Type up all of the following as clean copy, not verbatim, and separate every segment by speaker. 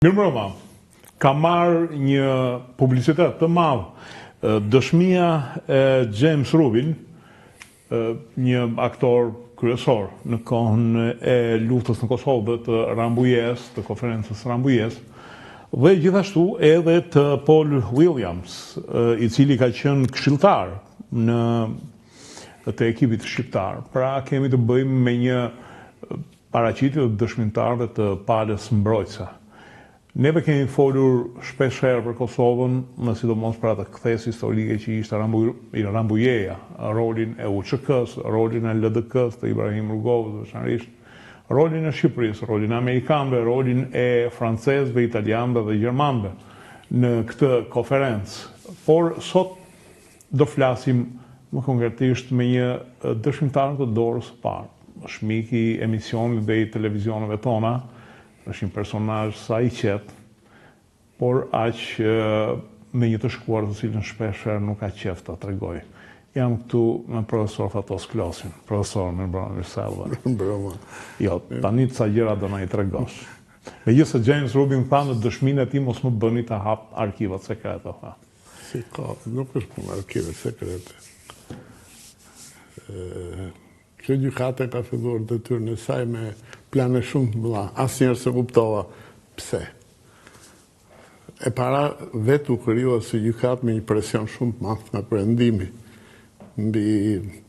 Speaker 1: Mirëmbrëma, ka marrë një publicitet të madh dëshmia e James Rubin, një aktor kryesor në kohën e luftës në Kosovë të Rambujës, të konferencës Rambujës, dhe gjithashtu edhe të Paul Williams, i cili ka qenë këshilltar të ekipit shqiptar. Pra kemi të bëjmë me një paraqitje të dëshmitarëve të palës mbrojtëse. Neve kemi folur shpesh herë për Kosovën, në sidomos për atë kthes historike që ishte Rambujeja, rolin e UÇK-s, rolin e LDK-s të Ibrahim Rugovës veçanërisht, rolin e Shqipërisë, rolin e Amerikanëve, rolin e francezëve, italianëve dhe gjermanëve në këtë konferencë. Por sot do flasim më konkretisht me një dëshmitar të dorës së parë, shmik i emisionit dhe i televizioneve tona. Është një personazh sa i qetë, por aq me një të shkuar të cilën shpesh nuk ka qef ta tregoj. Jam këtu me profesor Fatos Klosin. Profesor, mirëmbrëma,
Speaker 2: Mirëmbrëma.
Speaker 1: Jo, tani ca gjëra do na i tregosh. Megjithëse James Rubin tha në dëshminë e tij mos më bëni ta hap arkivat sekrete, tha.
Speaker 2: Si ka, nuk është punë arkive sekrete. Kjo gjykate ka filluar detyrën e saj me plane shumë të mëdha. Asnjëherë se kuptova pse. E para vetë u krijua si gjykatë me një presion shumë të madh nga perëndimi mbi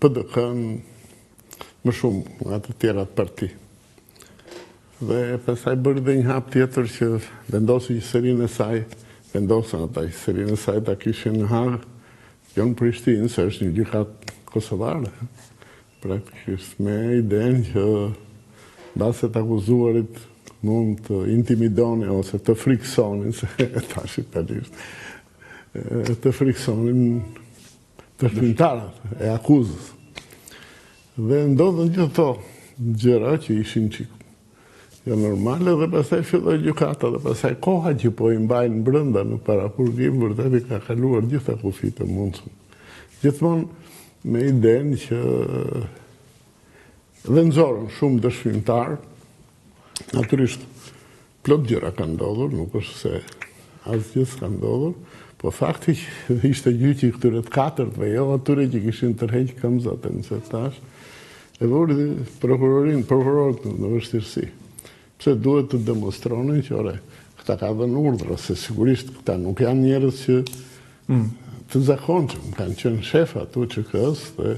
Speaker 2: PDK-n më shumë nga të tjerat parti. Dhe pastaj bëri dhe një hap tjetër që vendosi që serinë e saj, vendosën ata që serinë e saj ta kishin në Hagë, jo në Prishtinë, se është një gjykatë kosovare. Praktikisht me idenë që base të akuzuarit mund të intimidoni ose të friksonin, se tash italisht, të friksonin të shkrimtarët e akuzës. Dhe ndodhen gjithë to gjëra që ishin jo normale dhe pastaj filloi gjykata dhe pastaj koha që po i mbajnë brenda në parapurgim vërtet i ka kaluar gjitha kufijtë e mundshme. Gjithmonë me idenë që dhe nxorën shumë dëshmimtar, natyrisht plot gjëra kanë ndodhur, nuk është se asgjë s'ka ndodhur, po fakti që ishte gjyqi i këtyre të katërtve, jo atyre që kishin tërheq këmbzat e nëse e vuri prokurorët në vështirësi. Pse duhet të demonstronin që këta ka dhënë urdhra, se sigurisht këta nuk janë njerëz që të zakonshëm, kanë qenë shefa të UÇK-s dhe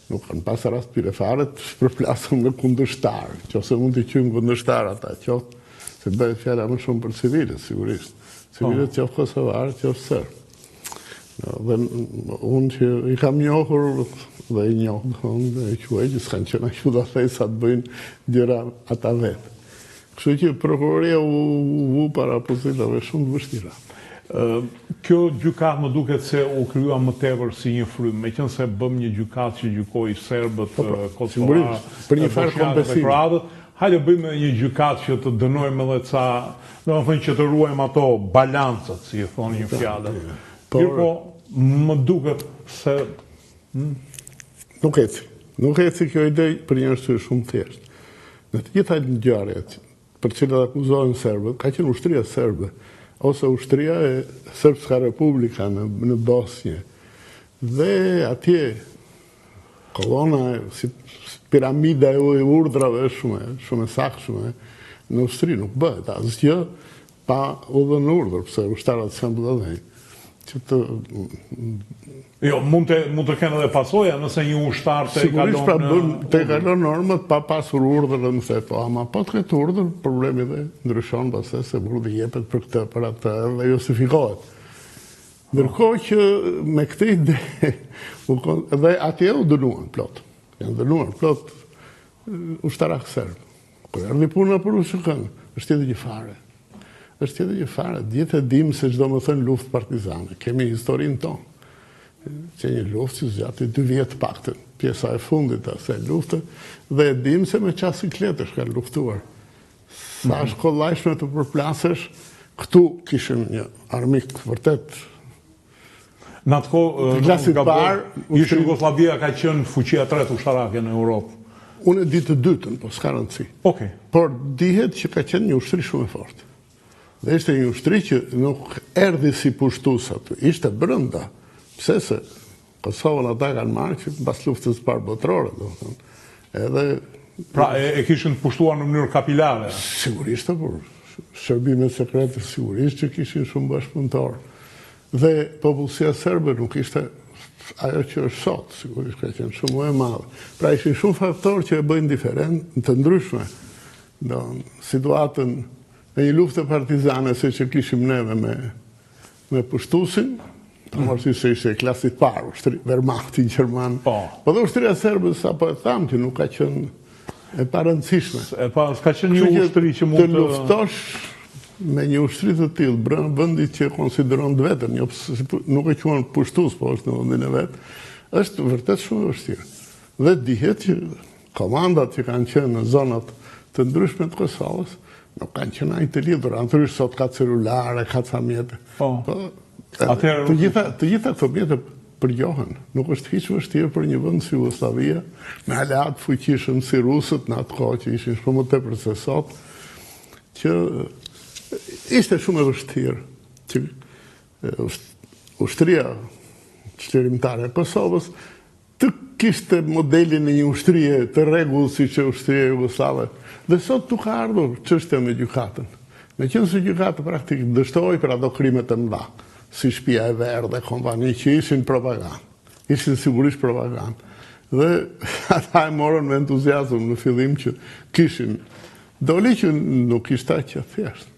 Speaker 2: nuk kanë pas rast pire fare të shpërplasën me kundërshtar, qose mund të qymë kundërshtar ata, qoftë, se bëhet fjala më shumë për civilët, sigurisht. Civilët qoftë kosovarë, qoftë sërbë. Dhe unë që i kam njohur dhe i njohur dhe i quaj që s'kanë qenë aqë da thej sa të bëjnë gjëra ata vetë. Kështu që prokuroria u para pozitave shumë të vështira.
Speaker 1: Kjo gjykat më duket se u krija më tepër si një frymë, meqense bëm një gjykat që gjykoi serbët, kosovarë,
Speaker 2: për një farë kompensimi.
Speaker 1: Hajde bëjmë një gjykat që të dënojmë edhe ca, domethënë që të ruajmë ato balancat, si e thonë një fjalë. Po më duket se
Speaker 2: nuk eci kjo ide për një arsye shumë thjeshtë. Në të gjitha ngjarjet për cilat akuzohen serbët, ka qenë ushtria serbe ose ushtria e Srpska Republika në Bosnjë. Dhe atje kolona, si piramida e urdrave shumë e sakshme, në ushtri nuk bëhet asgjë pa u dhënë urdhër, pse ushtarët s'kan të dhënë.
Speaker 1: Jo, mund të kenë edhe pasoja nëse një ushtar të
Speaker 2: kalon normat pa pasur urdhër dhe nëse po, ama po të ketë urdhër, problemi dhe ndryshon pastaj se urdhri jepet për këtë, për atë dhe justifikohet. Ndërkohë që me këtë ide, dhe atje u dënuan plot. Janë dënuar plot ushtarak serbë. Kur erdhi puna për UÇK-n, është tjetër gjë fare. Është tjetër gjë fare. Gjithë e dim se çdo më thënë luftë partizane. Kemi historinë tonë. Që një luftë që zgjati 2 vjet paktën, pjesa e fundit të asaj lufte, dhe e dim se me çasikletësh kanë luftuar. Sa është kollajshme të përplasesh, këtu kishin një armik vërtet.
Speaker 1: Në atë kohë, Jugoslavia ka qenë fuqia 3 ushtarake në Europë.
Speaker 2: Unë e di të dytën, po s'ka rëndësi. Por dihet që ka qenë një ushtri shumë e fortë. Dhe ishte një ushtri që nuk erdhi si pushtues aty, ishte brenda. Pse se Kosovën ata kanë marrë që pas luftës së parë botërore, domethënë. Edhe
Speaker 1: pra e kishin pushtuar në mënyrë kapilare.
Speaker 2: Sigurisht, por shërbimet sekrete sigurisht që kishin shumë bashkëpunëtor. Dhe popullsia serbe nuk ishte ajo që është sot, sigurisht ka qenë shumë më e madhe. Pra ishin shumë faktorë që e bëjnë diferent të ndryshme në situatën e një lufte partizane se që kishim neve me pushtusin, përmërsi se ishte klasit parë, Wehrmachti Gjerman. Po dhe ushtria serbës, apo e thamë që nuk ka qenë e parëndësishme.
Speaker 1: S'ka qenë një ushtri që mund
Speaker 2: të luftosh me një ushtri të tillë brenda vendit që konsideron vetën, nuk e quhen pushtues, po është në vendin e vet, është vërtet shumë e vështirë. Dhe dihet që komandat që kanë qenë në zonat të ndryshme të Kosovës nuk kanë qenë ai të lidhur, anërisht sot ka celulare, ka ca mjete. Të gjitha këto mjete përgjohen. Nuk është hiç vështirë për një vend si Jugoslavia, me aleat fuqishëm si rusët në atë kohë që ishin shumë më tepër se sot, që ishte shumë e vështirë që ushtria çlirimtare e Kosovës të kishte modelin e një ushtrie të rregull si që ushtria jugoslave. Dhe sot tu ka ardhur çështja me gjykatën. Meqenëse se gjykata praktikisht dështoi për ato krimet e mëdha, si Shtëpia e Verdhë dhe kompani që ishin propagandë. Ishin sigurisht propagandë. Dhe ata e morën me entuziazëm në fillim që kishin. Doli që nuk ishte aq thjesht.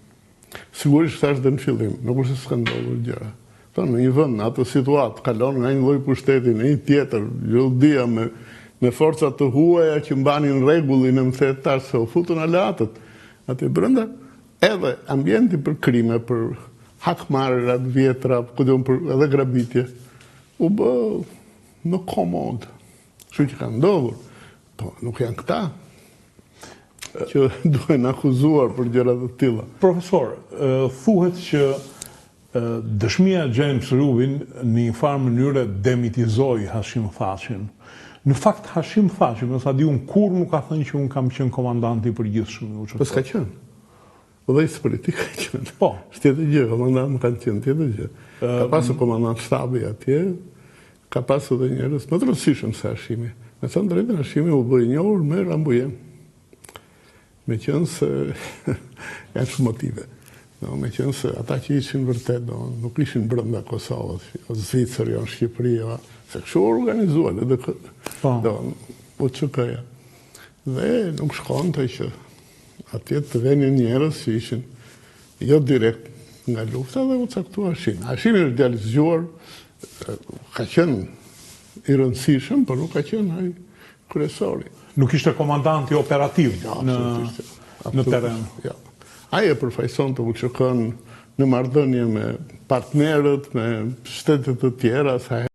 Speaker 2: Sigurisht thash dhe në fillim, nuk është se s'ka ndodhur gjëra. Në një vend, në atë situatë, kalon nga një lloj pushteti në një tjetër, gjallëdia me forcat të huaja që mbanin rregullin e mbështettar se u futën aleatët aty brenda, edhe ambienti për krime, për hakmarrëra të vjetra, edhe grabitje, u bë në komod. Kështu që ka ndodhur, po nuk janë këta që duhen akuzuar për gjëra të tilla.
Speaker 1: Profesor, thuhet që dëshmia James Rubin në një farë mënyrë demitizoi Hashim Thaqin. Në fakt Hashim Thaqi, më sa di unë, kur nuk ka thënë që unë kam qenë komandant i përgjithshëm.
Speaker 2: Po s'ka qenë. Po dhe isë politika ka qenë.
Speaker 1: Po.
Speaker 2: Shtjetë gjë, komandant më kanë qenë tjetë gjë. Ka pasur komandant shtabi atje, ka pasur dhe njerëz më të rëndësishëm se Hashimi. Me thënë drejtën, Hashimi u bëj njohur me Rambujen. Me qenë se janë shumë motive. Me qenë se ata që ishin vërtet, nuk ishin brenda Kosovës, o Zvicër, o Shqipëri, se kështu organizuar, edhe UÇK-ja. Dhe nuk shkonte që atje të venin njerëz që ishin jo direkt nga lufta dhe u caktua Hashimi. Hashimi është djalëzgjuar, ka qenë i rëndësishëm, por nuk ka qenë ai kryesori.
Speaker 1: Nuk ishte komandanti operativ në teren.
Speaker 2: Ai e përfaqëson të UÇK-n në marrëdhënie me partnerët, me shtetet të tjera,